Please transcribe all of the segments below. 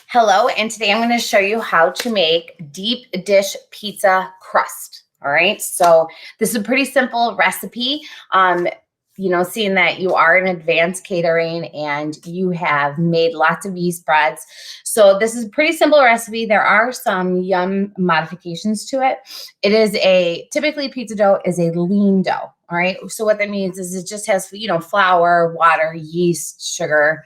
Hello, and today I'm going to show you how to make deep dish pizza crust. All right, so this is a pretty simple recipe. Seeing that you are in advanced catering and you have made lots of yeast breads. So this is a pretty simple recipe. There are some yum modifications to it. Typically pizza dough is a lean dough. All right, so what that means is it just has, flour, water, yeast, sugar,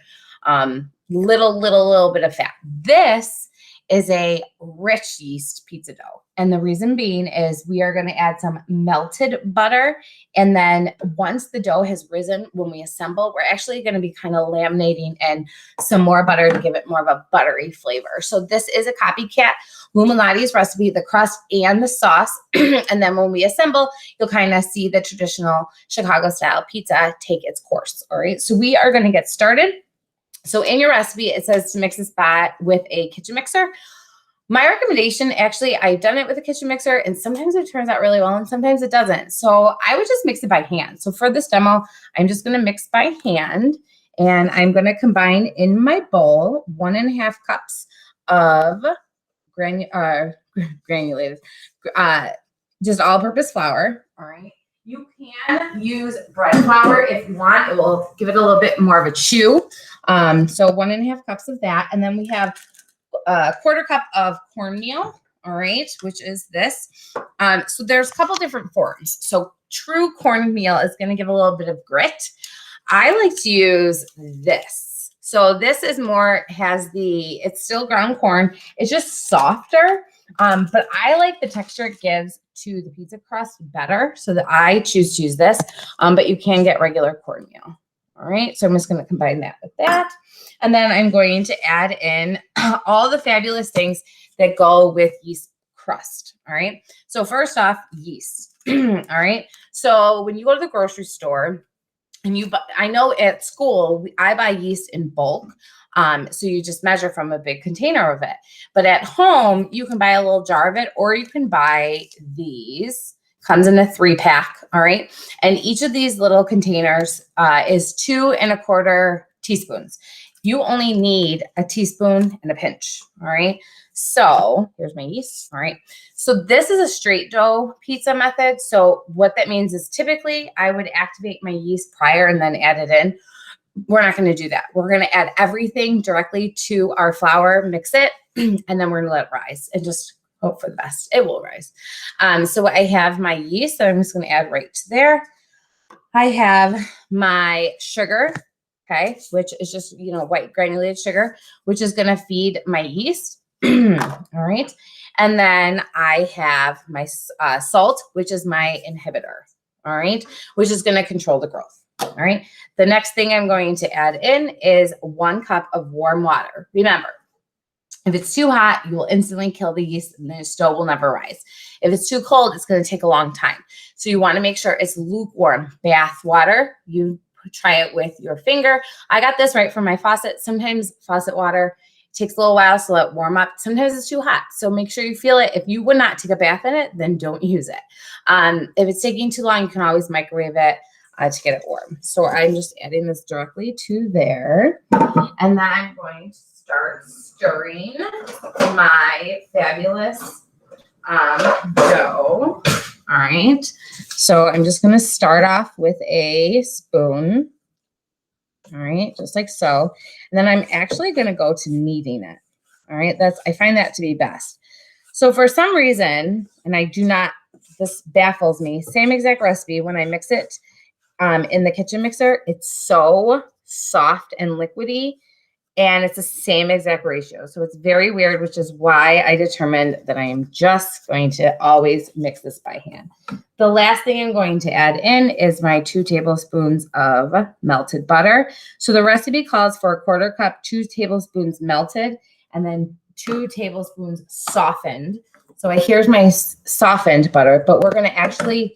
little bit of fat. This is a rich yeast pizza dough. And the reason being is we are going to add some melted butter. And then once the dough has risen, when we assemble, we're actually going to be kind of laminating in some more butter to give it more of a buttery flavor. So this is a copycat Luminati's recipe, the crust and the sauce. And then when we assemble, you'll kind of see the traditional Chicago style pizza take its course. All right. So we are going to get started. So in your recipe, it says to mix this with a kitchen mixer. My recommendation, actually, I've done it with a kitchen mixer, and sometimes it turns out really well, and sometimes it doesn't. So I would just mix it by hand. So for this demo, I'm just going to mix by hand, and I'm going to combine in my bowl 1.5 cups of granulated, just all-purpose flour. All right. You can use bread flour if you want. It will give it a little bit more of a chew. So 1.5 cups of that. And then we have a 1/4 cup of cornmeal, all right, which is this. So there's a couple different forms. So true cornmeal is going to give a little bit of grit. I like to use this. So this is it's still ground corn. It's just softer. But I like the texture it gives to the pizza crust better, so that I choose to use this. But you can get regular cornmeal. All right, so I'm just going to combine that with that. And then I'm going to add in all the fabulous things that go with yeast crust. All right, so first off, yeast. All right, so when you go to the grocery store, I know at school, I buy yeast in bulk. So you just measure from a big container of it. But at home, you can buy a little jar of it, or you can buy these. Comes in a 3-pack, all right? And each of these little containers is 2¼ teaspoons. You only need a teaspoon and a pinch, all right? So here's my yeast, all right? So this is a straight dough pizza method. So what that means is typically I would activate my yeast prior and then add it in. We're not going to do that. We're going to add everything directly to our flour, mix it, and then we're going to let it rise and just hope for the best. It will rise. So I have my yeast that I'm just going to add right to there. I have my sugar, okay, which is just, white granulated sugar, which is going to feed my yeast. All right. And then I have my salt, which is my inhibitor. All right. Which is going to control the growth. All right. The next thing I'm going to add in is 1 cup of warm water. Remember, if it's too hot, you will instantly kill the yeast and the dough will never rise. If it's too cold, it's going to take a long time. So you want to make sure it's lukewarm bath water. You try it with your finger. I got this right from my faucet. Sometimes faucet water takes a little while, so let it warm up. Sometimes it's too hot. So make sure you feel it. If you would not take a bath in it, then don't use it. If it's taking too long, you can always microwave it to get it warm. So I'm just adding this directly to there. And then I'm going to start stirring my fabulous dough. All right. So I'm just going to start off with a spoon. All right. Just like so. And then I'm actually going to go to kneading it. All right. I find that to be best. So for some reason, and this baffles me, same exact recipe, when I mix it in the kitchen mixer, it's so soft and liquidy, and it's the same exact ratio. So it's very weird, which is why I determined that I am just going to always mix this by hand. The last thing I'm going to add in is my 2 tablespoons of melted butter. So the recipe calls for 1/4 cup, 2 tablespoons melted, and then 2 tablespoons softened. So here's my softened butter, but we're going to actually,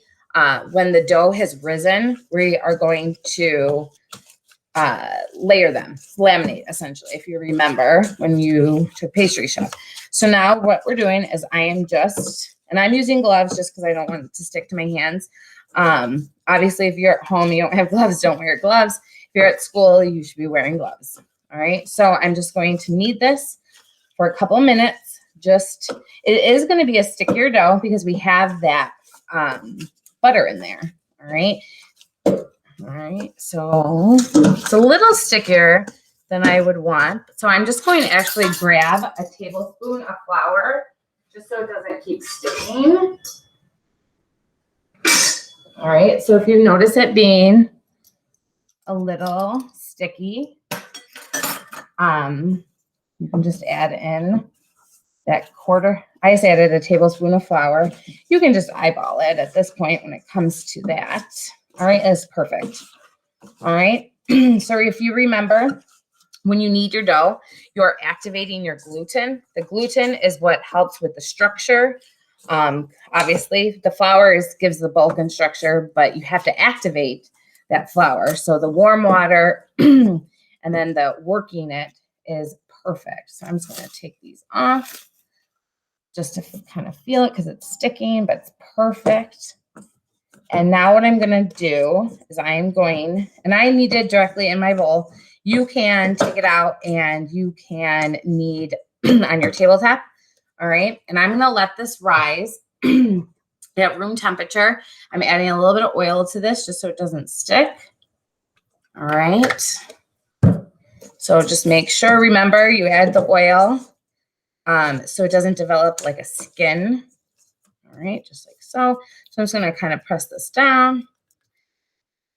when the dough has risen, we are going to layer them, laminate, essentially, if you remember when you took pastry chef. So now what we're doing is I'm using gloves just because I don't want it to stick to my hands. Obviously, if you're at home, you don't have gloves, don't wear gloves. If you're at school, you should be wearing gloves. All right. So I'm just going to knead this for a couple minutes. Just, it is going to be a stickier dough because we have that butter in there. All right. All right. So it's a little stickier than I would want. So I'm just going to actually grab a tablespoon of flour just so it doesn't keep sticking. All right. So if you notice it being a little sticky, you can just add in that quarter. I just added a tablespoon of flour. You can just eyeball it at this point when it comes to that. All right, that's perfect. All right, so if you remember, when you knead your dough, you're activating your gluten. The gluten is what helps with the structure. Obviously, the flour gives the bulk and structure, but you have to activate that flour. So the warm water and then the working it is perfect. So I'm just going to take these off just to kind of feel it because it's sticking, but it's perfect. And now what I'm going to do is I am going, and I knead it directly in my bowl. You can take it out and you can knead on your tabletop. All right. And I'm going to let this rise at room temperature. I'm adding a little bit of oil to this just so it doesn't stick. All right. So just make sure, remember, you add the oil so it doesn't develop like a skin. All right, just like so. So I'm just going to kind of press this down.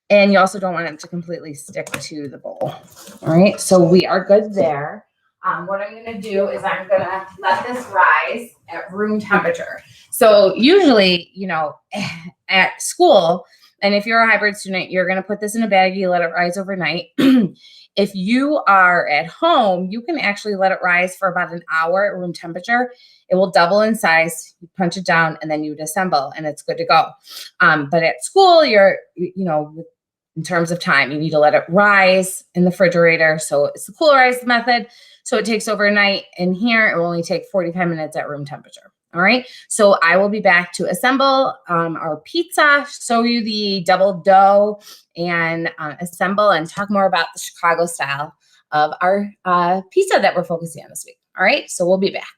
And you also don't want it to completely stick to the bowl. All right, so we are good there. What I'm going to do is I'm going to let this rise at room temperature. So usually, you know, at school, and if you're a hybrid student, you're going to put this in a baggie, let it rise overnight. If you are at home, you can actually let it rise for about an hour at room temperature. It will double in size. You punch it down and then you would assemble and it's good to go. But at school, you're, you know, in terms of time, you need to let it rise in the refrigerator. So it's the coolerize method. So it takes overnight. In here, it will only take 45 minutes at room temperature. All right. So I will be back to assemble our pizza, show you the double dough, and assemble and talk more about the Chicago style of our pizza that we're focusing on this week. All right. So we'll be back.